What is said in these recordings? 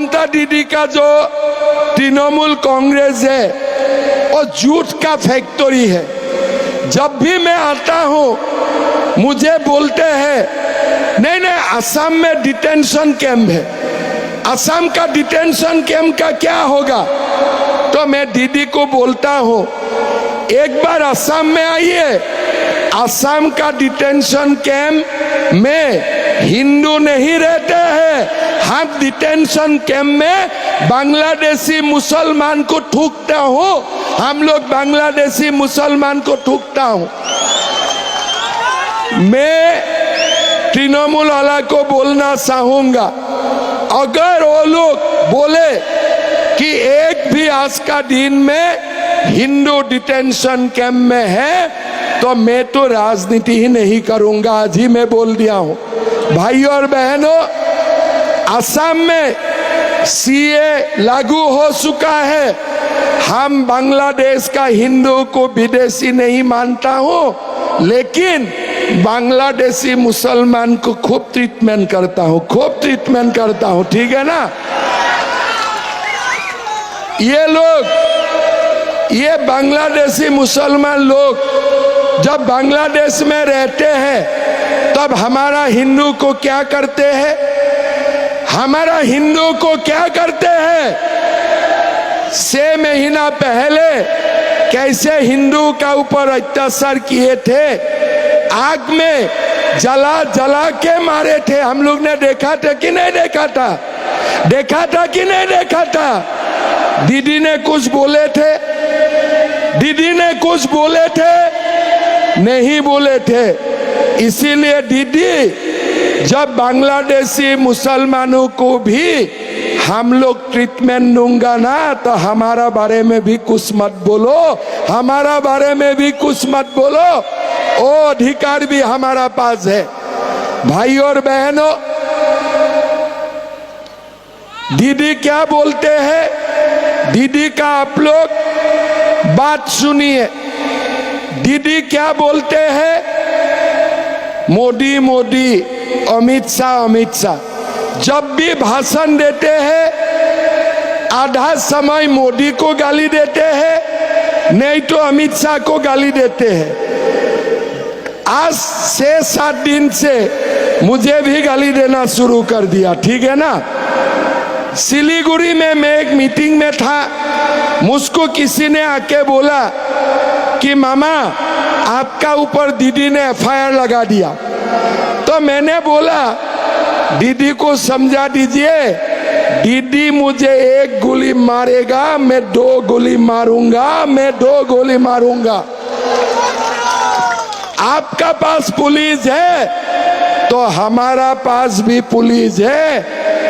ममता दीदी का जो तृणमूल कांग्रेस है वो झूठ का फैक्ट्री है। जब भी मैं आता हूँ मुझे बोलते हैं नहीं नहीं असम में डिटेंशन कैंप है, असम का डिटेंशन कैंप का क्या होगा। तो मैं दीदी को बोलता हूँ एक बार असम में आइए, असम का डिटेंशन कैंप में हिंदू नहीं रहते हैं, हम डिटेंशन कैंप में बांग्लादेशी मुसलमान को ठूकता हूँ, हम लोग बांग्लादेशी मुसलमान को ठूकता हूँ। मैं तृणमूल वाला को बोलना चाहूंगा अगर वो लोग बोले कि एक भी आज का दिन में हिंदू डिटेंशन कैंप में है तो मैं तो राजनीति ही नहीं करूंगा। आज ही मैं बोल दिया हूं। भाइयों और बहनों, असम में सीए लागू हो चुका है। हम बांग्लादेश का हिंदू को विदेशी नहीं मानता हूं, लेकिन बांग्लादेशी मुसलमान को खूब ट्रीटमेंट करता हूं, खूब ट्रीटमेंट करता हूं, ठीक है ना। ये लोग, ये बांग्लादेशी मुसलमान लोग जब बांग्लादेश में रहते हैं तब हमारा हिंदू को क्या करते हैं, हमारा हिंदू को क्या करते हैं। 6 महीना पहले कैसे हिंदू का ऊपर अत्याचार किए थे, आग में जला जला के मारे थे। हम लोग ने देखा था कि नहीं देखा था, देखा था कि नहीं देखा था। दीदी ने कुछ बोले थे, दीदी ने कुछ बोले थे, नहीं बोले थे। इसीलिए दीदी जब बांग्लादेशी मुसलमानों को भी हम लोग ट्रीटमेंट दूंगा ना तो हमारा बारे में भी कुछ मत बोलो, हमारा बारे में भी कुछ मत बोलो, वो अधिकार भी हमारा पास है। भाइयों और बहनों, दीदी क्या बोलते हैं, दीदी का आप लोग बात सुनिए। दीदी क्या बोलते हैं, मोदी मोदी, अमित शाह अमित शाह। जब भी भाषण देते हैं आधा समय मोदी को गाली देते हैं, नहीं तो अमित शाह को गाली देते हैं। आज 6-7 दिन से मुझे भी गाली देना शुरू कर दिया, ठीक है ना। सिलीगुड़ी में मैं एक मीटिंग में था, मुझको किसी ने आके बोला कि मामा आपका ऊपर दीदी ने एफआईआर लगा दिया। तो मैंने बोला दीदी को समझा दीजिए, दीदी मुझे 1 गोली मारेगा, मैं 2 गोली मारूंगा, मैं 2 गोली मारूंगा। आपका पास पुलिस है तो हमारा पास भी पुलिस है,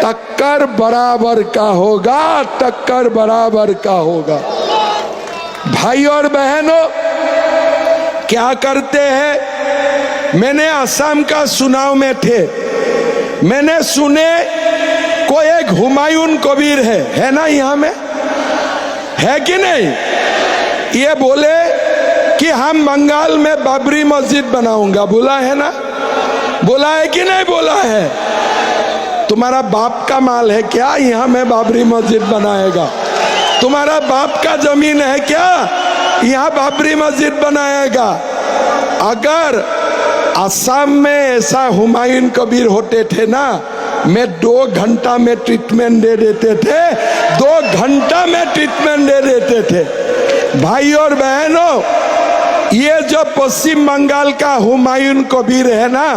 टक्कर बराबर का होगा, टक्कर बराबर का होगा। भाई और बहनों, क्या करते हैं, मैंने असम का चुनाव में थे, मैंने सुने कोई एक हुमायूं कबीर है ना यहाँ में, है कि नहीं। ये बोले कि हम बंगाल में बाबरी मस्जिद बनाऊंगा, बोला है ना, बोला है कि नहीं बोला है। तुम्हारा बाप का माल है क्या यहाँ में बाबरी मस्जिद बनाएगा, तुम्हारा बाप का जमीन है क्या यहाँ बाबरी मस्जिद बनाएगा। अगर असम में ऐसा हुमायूं कबीर होते थे ना, मैं 2 घंटा में ट्रीटमेंट दे देते थे, 2 घंटा में ट्रीटमेंट दे देते थे। भाई और बहनों, ये जो पश्चिम बंगाल का हुमायूं कबीर है ना,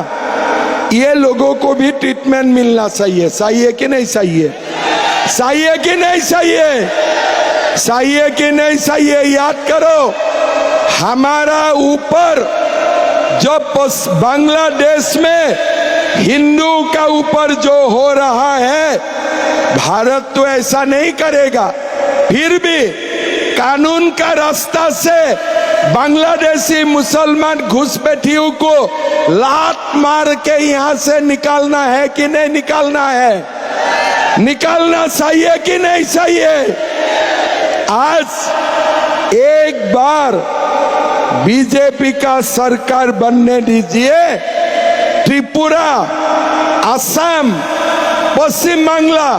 ये लोगों को भी ट्रीटमेंट मिलना चाहिए, सही है कि नहीं सही है, सही है कि नहीं सही है, सही है कि नहीं सही है। याद करो, हमारा ऊपर जो बांग्लादेश में हिंदू का ऊपर जो हो रहा है, भारत तो ऐसा नहीं करेगा। फिर भी कानून का रास्ता से बांग्लादेशी मुसलमान घुसपैठियों को लात मार के यहाँ से निकालना है कि नहीं निकालना है, निकालना चाहिए कि नहीं चाहिए। आज एक बार बीजेपी का सरकार बनने दीजिए, त्रिपुरा, असम, पश्चिम बांग्ला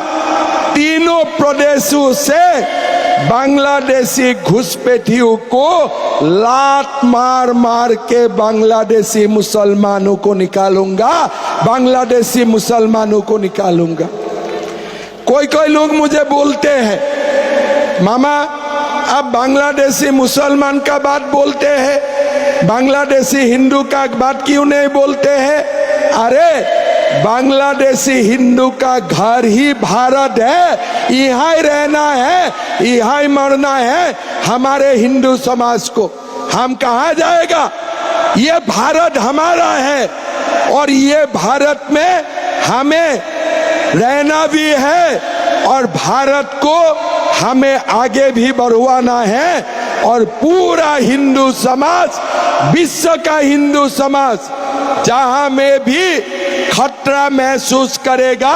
पैसों से बांग्लादेशी घुसपैठियों को लात मार मार के बांग्लादेशी मुसलमानों को निकालूंगा, बांग्लादेशी मुसलमानों को निकालूंगा। कोई कोई लोग मुझे बोलते हैं, मामा आप बांग्लादेशी मुसलमान का बात बोलते हैं, बांग्लादेशी हिंदू का बात क्यों नहीं बोलते हैं? अरे बांग्लादेशी हिंदू का घर ही भारत है, यहाँ ही रहना है, यहाँ ही मरना है हमारे हिंदू समाज को। हम कहाँ जाएगा? ये भारत हमारा है और ये भारत में हमें रहना भी है और भारत को हमें आगे भी बढ़वाना है। और पूरा हिंदू समाज, विश्व का हिंदू समाज जहां में भी खतरा महसूस करेगा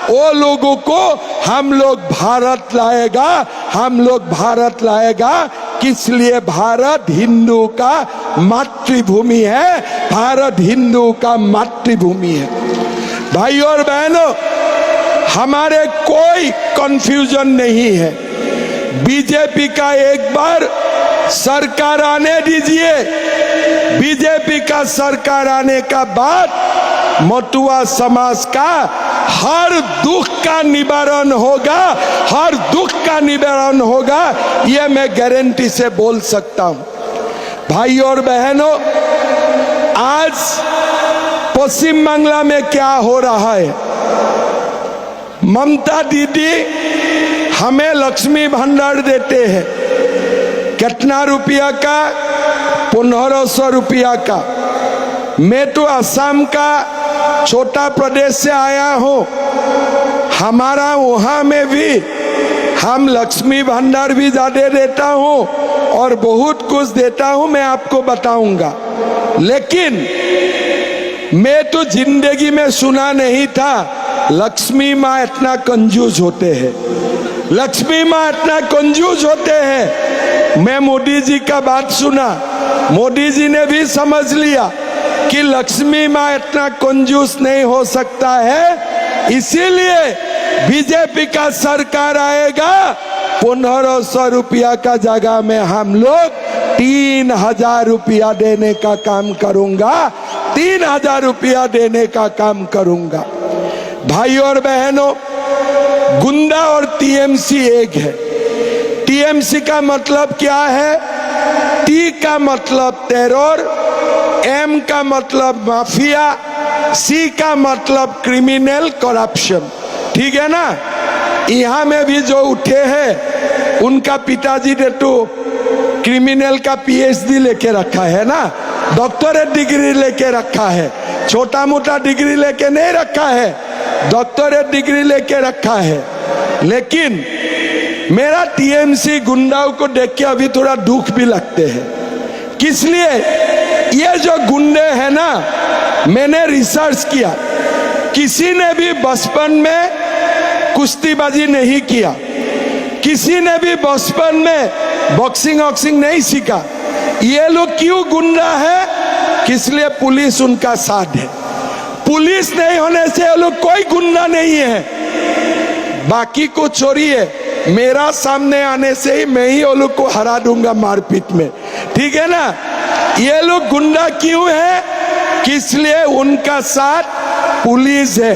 वो लोगों को हम लोग भारत लाएगा, हम लोग भारत लाएगा। किस लिए? भारत हिंदू का मातृभूमि है, भारत हिंदू का मातृभूमि है। भाइयों और बहनों, हमारे कोई कंफ्यूजन नहीं है। बीजेपी का एक बार सरकार आने दीजिए, बीजेपी का सरकार आने का बाद मटुआ समाज का हर दुख का निवारण होगा, हर दुख का निवारण होगा, ये मैं गारंटी से बोल सकता हूं। भाइयों और बहनों, आज पश्चिम बांग्ला में क्या हो रहा है? ममता दीदी हमें लक्ष्मी भंडार देते हैं, कितना रुपया का? 1500 रुपया का। मैं तो असम का छोटा प्रदेश से आया हूँ, हमारा वहाँ में भी हम लक्ष्मी भंडार भी ज्यादा देता हूँ और बहुत कुछ देता हूँ, मैं आपको बताऊंगा। लेकिन मैं तो जिंदगी में सुना नहीं था लक्ष्मी माँ इतना कंजूस होते हैं, लक्ष्मी माँ इतना कंजूस होते हैं। मैं मोदी जी का बात सुना, मोदी जी ने भी समझ लिया कि लक्ष्मी माँ इतना कंजूस नहीं हो सकता है, इसीलिए बीजेपी का सरकार आएगा, 1500 रुपया का जगह में हम लोग 3000 रुपया देने का काम करूंगा, 3000 रुपया देने का काम करूंगा। भाइयों और बहनों, गुंडा और टीएमसी एक है। टीएमसी का मतलब क्या है? टी का मतलब टेरर, एम का मतलब माफिया, सी का मतलब क्रिमिनल करप्शन। ठीक है ना? यहाँ में भी जो उठे हैं उनका पिताजी ने तो क्रिमिनल का पीएचडी लेके रखा है ना, डॉक्टरेट डिग्री लेके रखा है, छोटा मोटा डिग्री लेके नहीं रखा है, डॉक्टरेट डिग्री लेके रखा है। लेकिन मेरा टीएमसी गुंडाओं को देख के अभी थोड़ा दुख भी लगते हैं। किस लिए? ये जो गुंडे हैं ना, मैंने रिसर्च किया, किसी ने भी बचपन में कुश्तीबाजी नहीं किया, किसी ने भी बचपन में बॉक्सिंग वॉक्सिंग नहीं सीखा। ये लोग क्यों गुंडा है? किस लिए? पुलिस उनका साथ है, पुलिस नहीं होने से ये लोग कोई गुंडा नहीं है। बाकी को छोड़िए, मेरा सामने आने से ही मैं ही वो लोग को हरा दूंगा मारपीट में। ठीक है ना? ये लोग गुंडा क्यों है? किस लिए? उनका साथ पुलिस है।